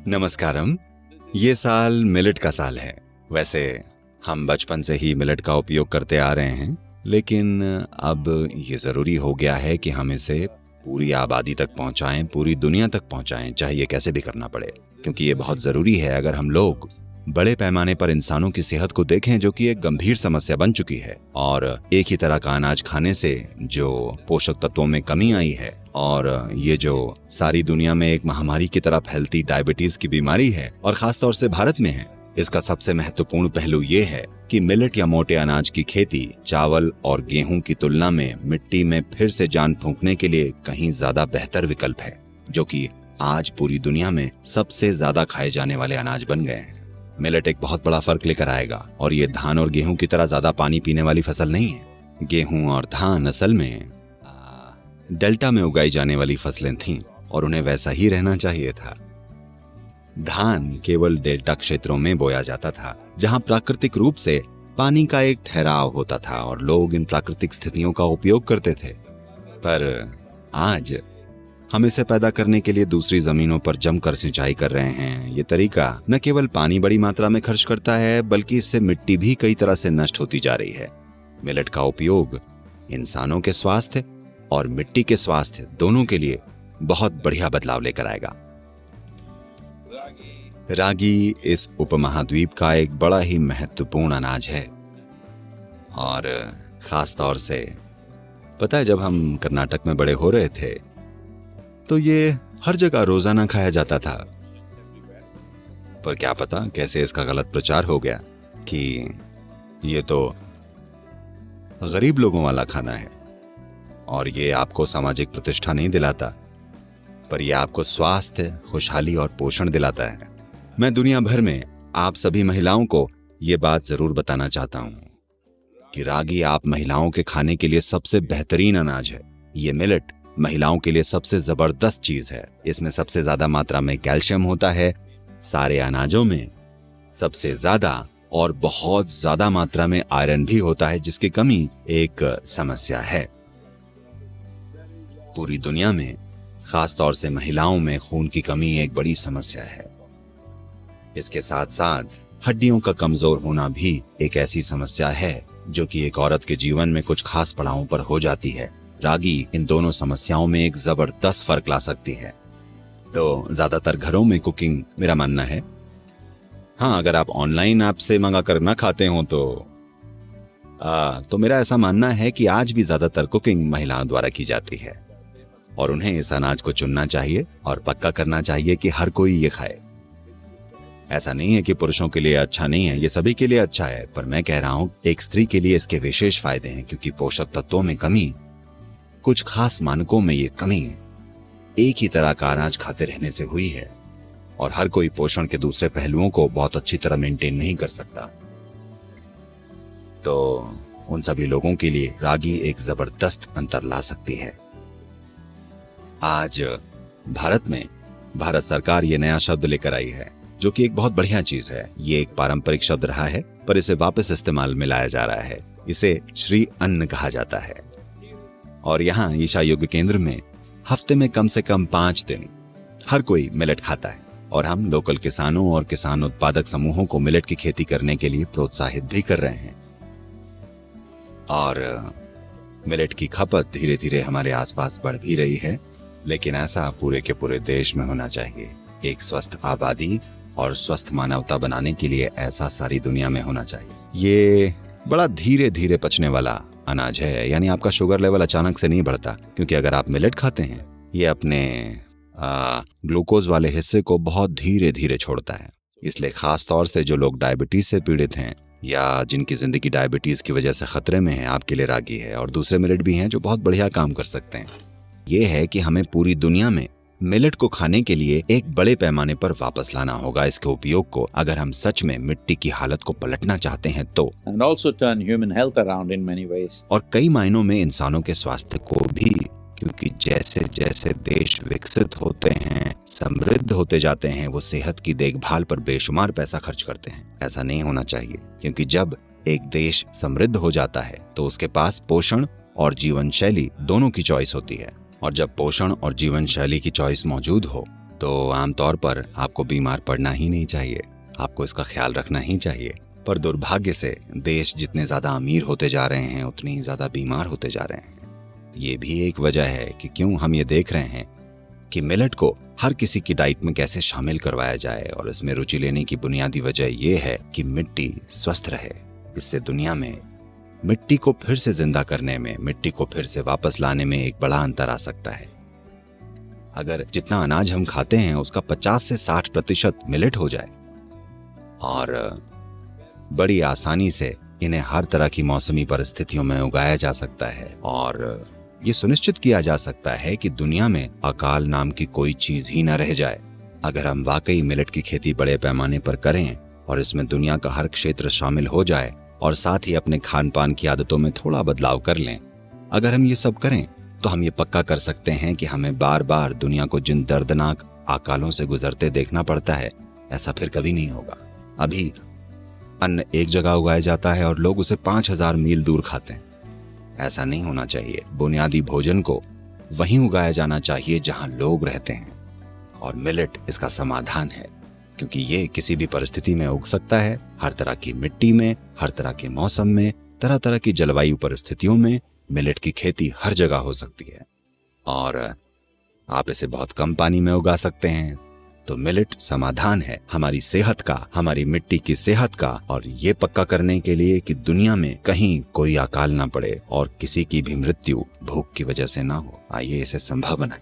नमस्कारम। ये साल मिलेट का साल है। वैसे हम बचपन से ही मिलेट का उपयोग करते आ रहे हैं, लेकिन अब ये ज़रूरी हो गया है कि हम इसे पूरी आबादी तक पहुंचाएं, पूरी दुनिया तक पहुंचाएं, चाहे ये कैसे भी करना पड़े, क्योंकि ये बहुत ज़रूरी है। अगर हम लोग बड़े पैमाने पर इंसानों की सेहत को देखें, जो कि एक गंभीर समस्या बन चुकी है, और एक ही तरह का अनाज खाने से जो पोषक तत्वों में कमी आई है, और ये जो सारी दुनिया में एक महामारी की तरह फैलती डायबिटीज की बीमारी है और खासतौर से भारत में है, इसका सबसे महत्वपूर्ण पहलू ये है कि मिलेट या मोटे अनाज की खेती चावल और गेहूं की तुलना में मिट्टी में फिर से जान फूंकने के लिए कहीं ज्यादा बेहतर विकल्प है, जो कि आज पूरी दुनिया में सबसे ज्यादा खाए जाने वाले अनाज बन गए हैं। मिलेट एक बहुत बड़ा फर्क लेकर आएगा, और ये धान और गेहूं की तरह ज्यादा पानी पीने वाली फसल नहीं है। गेहूं और धान असल में डेल्टा में उगाई जाने वाली फसलें थीं, और उन्हें वैसा ही रहना चाहिए था। धान केवल डेल्टा क्षेत्रों में बोया जाता था, जहां प्राकृतिक रूप से पानी का एक ठहराव होता था और लोग इन प्राकृतिक स्थितियों का उपयोग करते थे। पर आज हम इसे पैदा करने के लिए दूसरी जमीनों पर जमकर सिंचाई कर रहे हैं। ये तरीका न केवल पानी बड़ी मात्रा में खर्च करता है, बल्कि इससे मिट्टी भी कई तरह से नष्ट होती जा रही है। मिलेट का उपयोग इंसानों के स्वास्थ्य और मिट्टी के स्वास्थ्य दोनों के लिए बहुत बढ़िया बदलाव लेकर आएगा। रागी इस उपमहाद्वीप का एक बड़ा ही महत्वपूर्ण अनाज है, और खास तौर से पता है, जब हम कर्नाटक में बड़े हो रहे थे तो ये हर जगह रोजाना खाया जाता था। पर क्या पता कैसे इसका गलत प्रचार हो गया कि ये तो गरीब लोगों वाला खाना है और ये आपको सामाजिक प्रतिष्ठा नहीं दिलाता, पर यह आपको स्वास्थ्य, खुशहाली और पोषण दिलाता है। मैं दुनिया भर में आप सभी महिलाओं को ये बात जरूर बताना चाहता हूं कि रागी आप महिलाओं के खाने के लिए सबसे बेहतरीन अनाज है। ये मिलेट महिलाओं के लिए सबसे जबरदस्त चीज है। इसमें सबसे ज्यादा मात्रा में कैल्शियम होता है, सारे अनाजों में सबसे ज्यादा और बहुत ज्यादा मात्रा में आयरन भी होता है, जिसकी कमी एक समस्या है। पूरी दुनिया में खास तौर से महिलाओं में खून की कमी एक बड़ी समस्या है। इसके साथ साथ हड्डियों का कमजोर होना भी एक ऐसी समस्या है जो कि एक औरत के जीवन में कुछ खास पड़ावों पर हो जाती है। रागी इन दोनों समस्याओं में एक जबरदस्त फर्क ला सकती है। तो ज्यादातर घरों में कुकिंग, मेरा मानना है, हाँ, अगर आप ऑनलाइन ऐप से मंगा कर ना खाते हो तो मेरा ऐसा मानना है कि आज भी ज्यादातर कुकिंग महिलाओं द्वारा की जाती है, और उन्हें इस अनाज को चुनना चाहिए और पक्का करना चाहिए कि हर कोई ये खाए। ऐसा नहीं है कि पुरुषों के लिए अच्छा नहीं है, ये सभी के लिए अच्छा है, पर मैं कह रहा हूं एक स्त्री के लिए इसके विशेष फायदे हैं, क्योंकि पोषक तत्वों में कमी, कुछ खास मानकों में ये कमी एक ही तरह का अनाज खाते रहने से हुई है, और हर कोई पोषण के दूसरे पहलुओं को बहुत अच्छी तरह मेंटेन नहीं कर सकता। तो उन सभी लोगों के लिए रागी एक जबरदस्त अंतर ला सकती है। आज भारत में भारत सरकार ये नया शब्द लेकर आई है, जो कि एक बहुत बढ़िया चीज है। ये एक पारंपरिक शब्द रहा है, पर इसे वापस इस्तेमाल में लाया जा रहा है। इसे श्री अन्न कहा जाता है, और यहाँ ईशा योग केंद्र में हफ्ते में कम से कम 5 दिन हर कोई मिलेट खाता है, और हम लोकल किसानों और किसान उत्पादक समूहों को मिलेट की खेती करने के लिए प्रोत्साहित भी कर रहे हैं। और मिलेट की खपत धीरे धीरे हमारे आसपास बढ़ भी रही है, लेकिन ऐसा पूरे के पूरे देश में होना चाहिए। एक स्वस्थ आबादी और स्वस्थ मानवता बनाने के लिए ऐसा सारी दुनिया में होना चाहिए। ये बड़ा धीरे धीरे पचने वाला अनाज है, यानी आपका शुगर लेवल अचानक से नहीं बढ़ता, क्योंकि अगर आप मिलेट खाते हैं, ये अपने ग्लूकोज वाले हिस्से को बहुत धीरे धीरे छोड़ता है। इसलिए खास तौर से जो लोग डायबिटीज से पीड़ित हैं या जिनकी जिंदगी डायबिटीज की वजह से खतरे में है, आपके लिए रागी है। और दूसरे मिलेट भी हैं जो बहुत बढ़िया काम कर सकते हैं। ये है कि हमें पूरी दुनिया में मिलेट को खाने के लिए एक बड़े पैमाने पर वापस लाना होगा इसके उपयोग को, अगर हम सच में मिट्टी की हालत को पलटना चाहते हैं तो। And also turn human health around in many ways. और कई मायनों में इंसानों के स्वास्थ्य को भी, क्योंकि जैसे जैसे देश विकसित होते हैं, समृद्ध होते जाते हैं, वो सेहत की देखभाल पर बेशुमार पैसा खर्च करते हैं। ऐसा नहीं होना चाहिए, क्योंकि जब एक देश समृद्ध हो जाता है तो उसके पास पोषण और जीवन शैली दोनों की चॉइस होती है, और जब पोषण और जीवन शैली की चॉइस मौजूद हो तो आमतौर पर आपको बीमार पड़ना ही नहीं चाहिए, आपको इसका ख्याल रखना ही चाहिए। पर दुर्भाग्य से देश जितने ज़्यादा अमीर होते जा रहे हैं उतने ही ज़्यादा बीमार होते जा रहे हैं। ये भी एक वजह है कि क्यों हम ये देख रहे हैं कि मिलेट को हर किसी की डाइट में कैसे शामिल करवाया जाए, और इसमें रुचि लेने की बुनियादी वजह यह है कि मिट्टी स्वस्थ रहे। इससे दुनिया में मिट्टी को फिर से जिंदा करने में, मिट्टी को फिर से वापस लाने में एक बड़ा अंतर आ सकता है। अगर जितना अनाज हम खाते हैं उसका 50 से 60% मिलेट हो जाए और बड़ी आसानी से इन्हें हर तरह की मौसमी परिस्थितियों में उगाया जा सकता है, और ये सुनिश्चित किया जा सकता है कि दुनिया में अकाल नाम की कोई चीज ही न रह जाए। अगर हम वाकई मिलेट की खेती बड़े पैमाने पर करें और इसमें दुनिया का हर क्षेत्र शामिल हो जाए और साथ ही अपने खान पान की आदतों में थोड़ा बदलाव कर लें, अगर हम ये सब करें तो हम ये पक्का कर सकते हैं कि हमें बार बार दुनिया को जिन दर्दनाक अकालों से गुजरते देखना पड़ता है, ऐसा फिर कभी नहीं होगा। अभी अन्न एक जगह उगाया जाता है और लोग उसे 5000 मील दूर खाते हैं। ऐसा नहीं होना चाहिए। बुनियादी भोजन को वहीं उगाया जाना चाहिए जहां लोग रहते हैं, और मिलेट इसका समाधान है, क्योंकि ये किसी भी परिस्थिति में उग सकता है, हर तरह की मिट्टी में, हर तरह के मौसम में, तरह तरह की जलवायु परिस्थितियों में मिलेट की खेती हर जगह हो सकती है, और आप इसे बहुत कम पानी में उगा सकते हैं। तो मिलेट समाधान है हमारी सेहत का, हमारी मिट्टी की सेहत का, और ये पक्का करने के लिए कि दुनिया में कहीं कोई अकाल ना पड़े और किसी की भी मृत्यु भूख की वजह से ना हो। आइए इसे संभव बनाएं।